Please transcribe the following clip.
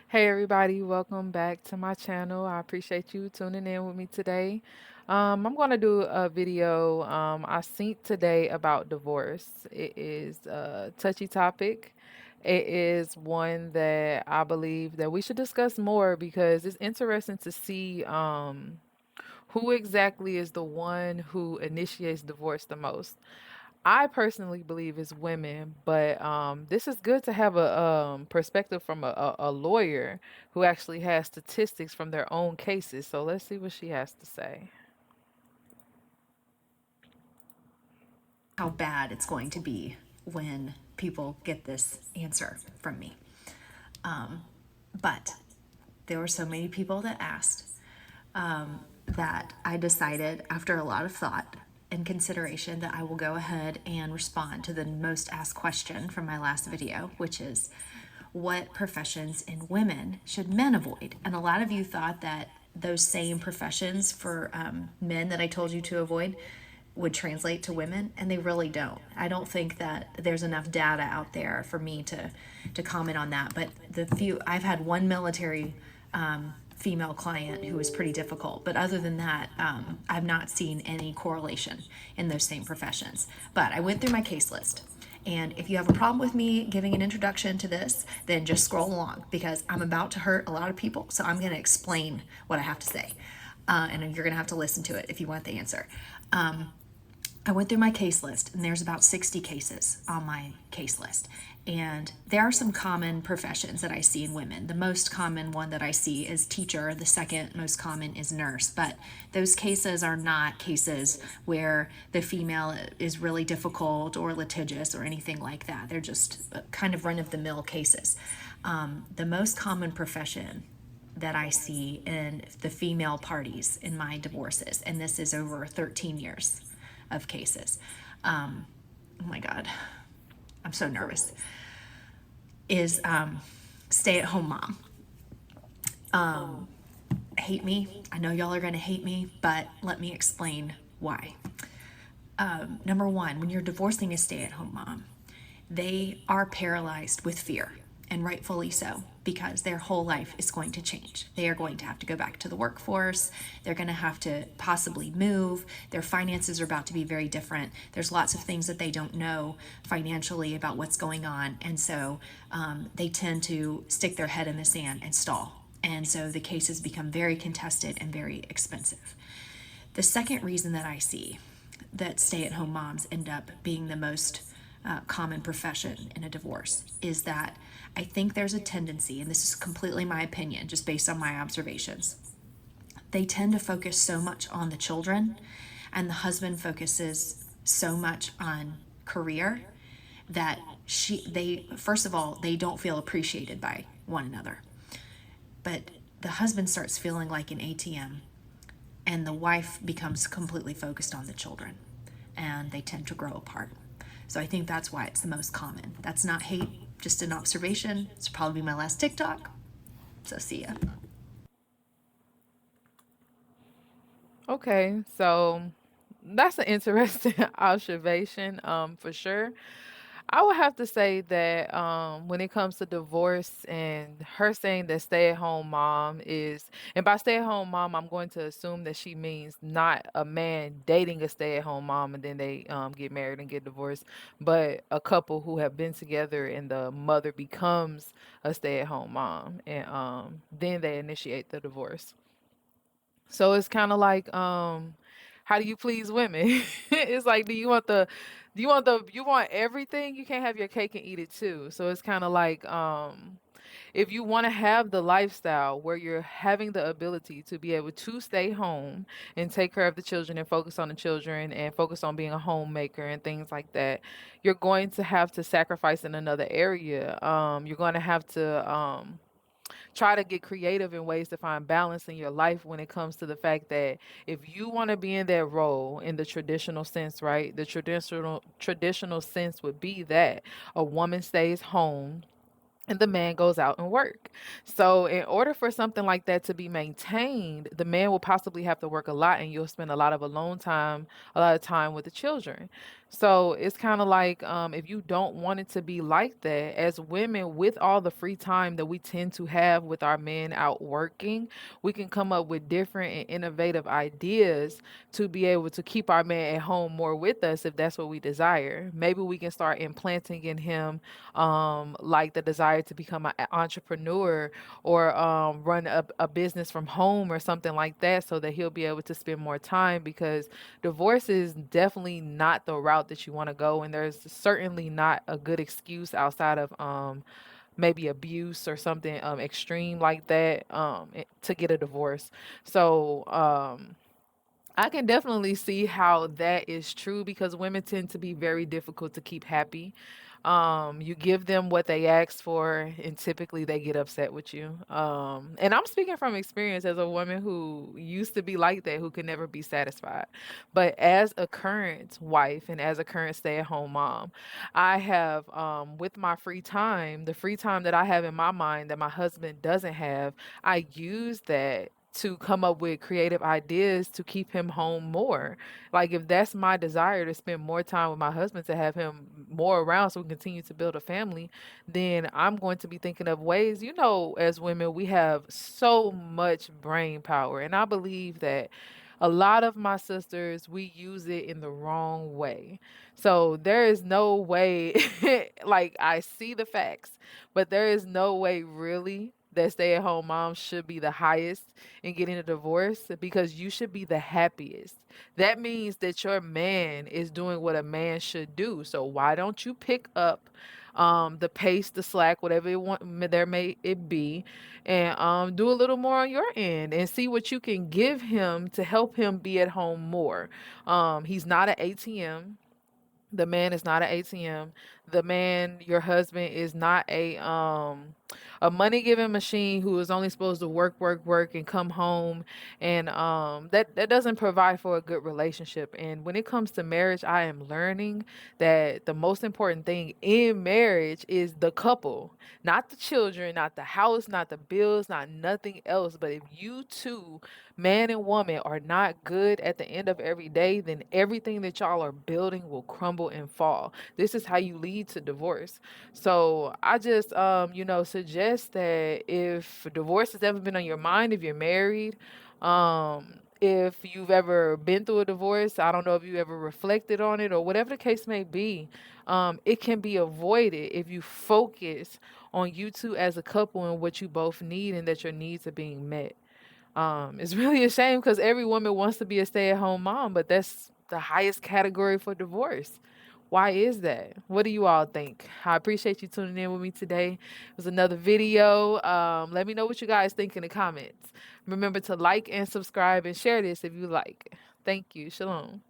Hey everybody, welcome back to my channel. I appreciate you tuning in with me today. I'm going to do a video I seen today about divorce. It is a touchy topic. It is one that I believe that we should discuss more because it's interesting to see who exactly is the one who initiates divorce the most. I personally believe it's women, but this is good to have a perspective from a lawyer who actually has statistics from their own cases. So let's see what she has to say. How bad it's going to be when people get this answer from me. But there were so many people that asked that I decided, after a lot of thought and consideration, that I will go ahead and respond to the most asked question from my last video, which is what professions in women should men avoid? And a lot of you thought that those same professions for men that I told you to avoid would translate to women, and they really don't. I don't think that there's enough data out there for me to comment on that. But the few I've had one military female client who was pretty difficult, but other than that, I've not seen any correlation in those same professions. But I went through my case list. And if you have a problem with me giving an introduction to this, then just scroll along because I'm about to hurt a lot of people. So I'm going to explain what I have to say. And you're going to have to listen to it if you want the answer. I went through my case list, and there's about 60 cases on my case list. And there are some common professions that I see in women. The most common one that I see is teacher. The second most common is nurse. But those cases are not cases where the female is really difficult or litigious or anything like that. They're just kind of run of the mill cases. The most common profession that I see in the female parties in my divorces, and this is over 13 years of cases. Oh my God, I'm so nervous. Is stay-at-home mom. Hate me. I know y'all are going to hate me, but let me explain why. Number one, when you're divorcing a stay-at-home mom, they are paralyzed with fear, and rightfully so, because their whole life is going to change. They are going to have to go back to the workforce. They're going to have to possibly move. Their finances are about to be very different. There's lots of things that they don't know financially about what's going on. And so they tend to stick their head in the sand and stall. And so the cases become very contested and very expensive. The second reason that I see that stay-at-home moms end up being the most common profession in a divorce is that I think there's a tendency, and this is completely my opinion, just based on my observations, they tend to focus so much on the children, and the husband focuses so much on career that they first of all they don't feel appreciated by one another. But the husband starts feeling like an ATM, and the wife becomes completely focused on the children, and they tend to grow apart. So I think that's why it's the most common. That's not hate, just an observation. It's probably my last TikTok. So see ya. Okay, so that's an interesting observation, for sure. I would have to say that when it comes to divorce and her saying that stay-at-home mom is, and by stay-at-home mom, I'm going to assume that she means not a man dating a stay-at-home mom and then they get married and get divorced, but a couple who have been together and the mother becomes a stay-at-home mom and then they initiate the divorce. So it's kind of like, how do you please women? It's like, you want everything? You can't have your cake and eat it too. So it's kind of like, if you want to have the lifestyle where you're having the ability to be able to stay home and take care of the children and focus on the children and focus on being a homemaker and things like that, you're going to have to sacrifice in another area. You're going to have to, try to get creative in ways to find balance in your life when it comes to the fact that if you want to be in that role in the traditional sense, right? The traditional sense would be that a woman stays home and the man goes out and work. So in order for something like that to be maintained, the man will possibly have to work a lot and you'll spend a lot of alone time, a lot of time with the children. So it's kind of like if you don't want it to be like that, as women, with all the free time that we tend to have with our men out working, we can come up with different and innovative ideas to be able to keep our man at home more with us if that's what we desire. Maybe we can start implanting in him like the desire to become an entrepreneur or run a business from home or something like that so that he'll be able to spend more time because divorce is definitely not the route that you want to go, and there's certainly not a good excuse outside of maybe abuse or something extreme like that to get a divorce. So I can definitely see how that is true because women tend to be very difficult to keep happy. You give them what they ask for, and typically they get upset with you. And I'm speaking from experience as a woman who used to be like that, who could never be satisfied. But as a current wife and as a current stay-at-home mom, I have, with my free time, the free time that I have in my mind that my husband doesn't have, I use that to come up with creative ideas to keep him home more. Like if that's my desire to spend more time with my husband to have him more around so we can continue to build a family, then I'm going to be thinking of ways, as women we have so much brain power and I believe that a lot of my sisters we use it in the wrong way. So there is no way like I see the facts, but there is no way really that stay at home mom should be the highest in getting a divorce because you should be the happiest. That means that your man is doing what a man should do. So why don't you pick up the pace, the slack, whatever there may it be, and do a little more on your end and see what you can give him to help him be at home more. He's not an ATM. The man is not an ATM. The man, your husband, is not a money giving machine who is only supposed to work, work, work, and come home, and that doesn't provide for a good relationship. And when it comes to marriage, I am learning that the most important thing in marriage is the couple, not the children, not the house, not the bills, not nothing else. But if you two, man and woman, are not good at the end of every day, then everything that y'all are building will crumble and fall. This is how you lead to divorce. So I just suggest that if divorce has ever been on your mind, if you're married, if you've ever been through a divorce, I don't know if you ever reflected on it or whatever the case may be, it can be avoided if you focus on you two as a couple and what you both need and that your needs are being met. It's really a shame because every woman wants to be a stay-at-home mom, but that's the highest category for divorce. Why is that? What do you all think? I appreciate you tuning in with me today. It was another video. Let me know what you guys think in the comments. Remember to like and subscribe and share this if you like. Thank you. Shalom.